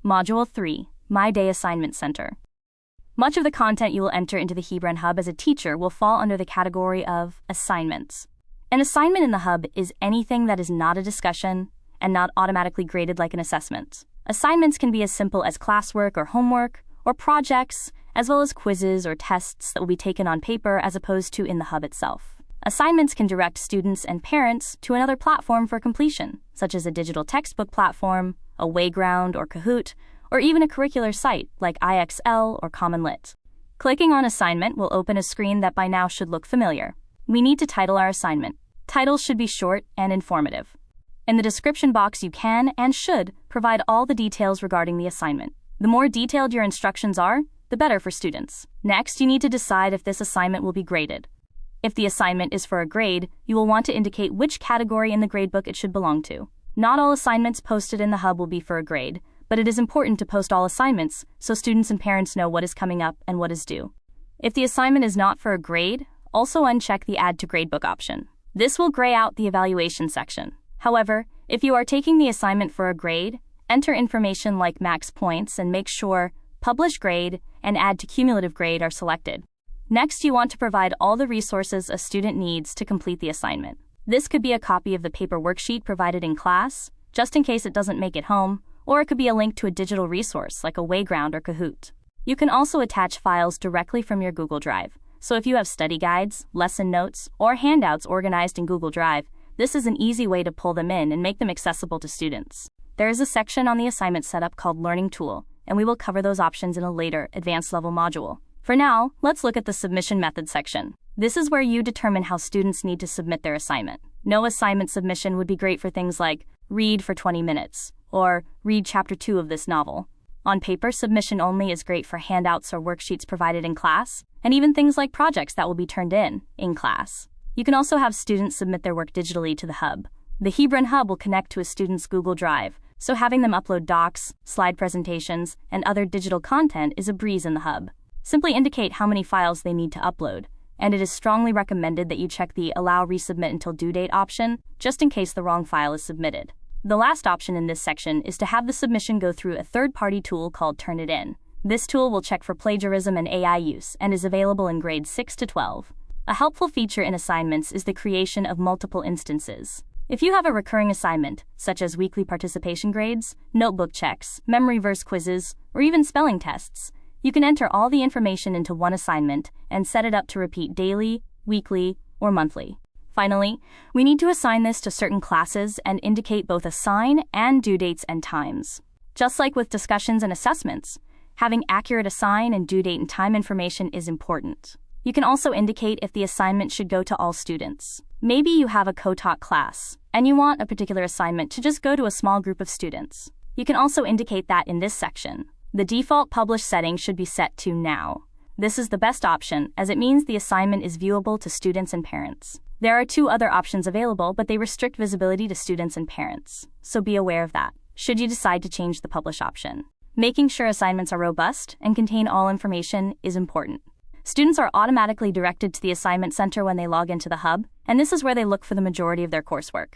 Module 3, My Day Assignment Center. Much of the content you will enter into the Hebron Hub as a teacher will fall under the category of assignments. An assignment in the Hub is anything that is not a discussion and not automatically graded like an assessment. Assignments can be as simple as classwork or homework, or projects, as well as quizzes or tests that will be taken on paper as opposed to in the Hub itself. Assignments can direct students and parents to another platform for completion, such as a digital textbook platform, a Wayground or Kahoot, or even a curricular site like IXL or Common Lit. Clicking on Assignment will open a screen that by now should look familiar. We need to title our assignment. Titles should be short and informative. In the description box, you can and should provide all the details regarding the assignment. The more detailed your instructions are, the better for students. Next, you need to decide if this assignment will be graded. If the assignment is for a grade, you will want to indicate which category in the gradebook it should belong to. Not all assignments posted in the Hub will be for a grade, but it is important to post all assignments so students and parents know what is coming up and what is due. If the assignment is not for a grade, also uncheck the Add to Gradebook option. This will gray out the evaluation section. However, if you are taking the assignment for a grade, enter information like max points and make sure Publish Grade and Add to Cumulative Grade are selected. Next, you want to provide all the resources a student needs to complete the assignment. This could be a copy of the paper worksheet provided in class, just in case it doesn't make it home, or it could be a link to a digital resource like a Wayground or Kahoot. You can also attach files directly from your Google Drive. So if you have study guides, lesson notes, or handouts organized in Google Drive, this is an easy way to pull them in and make them accessible to students. There is a section on the assignment setup called Learning Tool, and we will cover those options in a later, advanced level module. For now, let's look at the Submission Method section. This is where you determine how students need to submit their assignment. No assignment submission would be great for things like read for 20 minutes, or read chapter 2 of this novel. On paper, submission only is great for handouts or worksheets provided in class, and even things like projects that will be turned in class. You can also have students submit their work digitally to the Hub. The Hebron Hub will connect to a student's Google Drive, so having them upload docs, slide presentations, and other digital content is a breeze in the Hub. Simply indicate how many files they need to upload, and it is strongly recommended that you check the Allow Resubmit Until Due Date option, just in case the wrong file is submitted. The last option in this section is to have the submission go through a third-party tool called Turnitin. This tool will check for plagiarism and AI use and is available in grades 6 to 12. A helpful feature in assignments is the creation of multiple instances. If you have a recurring assignment, such as weekly participation grades, notebook checks, memory verse quizzes, or even spelling tests, you can enter all the information into one assignment and set it up to repeat daily, weekly, or monthly. Finally, we need to assign this to certain classes and indicate both assign and due dates and times. Just like with discussions and assessments, having accurate assign and due date and time information is important. You can also indicate if the assignment should go to all students. Maybe you have a co-taught class, and you want a particular assignment to just go to a small group of students. You can also indicate that in this section. The default publish setting should be set to Now. This is the best option, as it means the assignment is viewable to students and parents. There are 2 other options available, but they restrict visibility to students and parents, so be aware of that, should you decide to change the publish option. Making sure assignments are robust and contain all information is important. Students are automatically directed to the Assignment Center when they log into the Hub, and this is where they look for the majority of their coursework.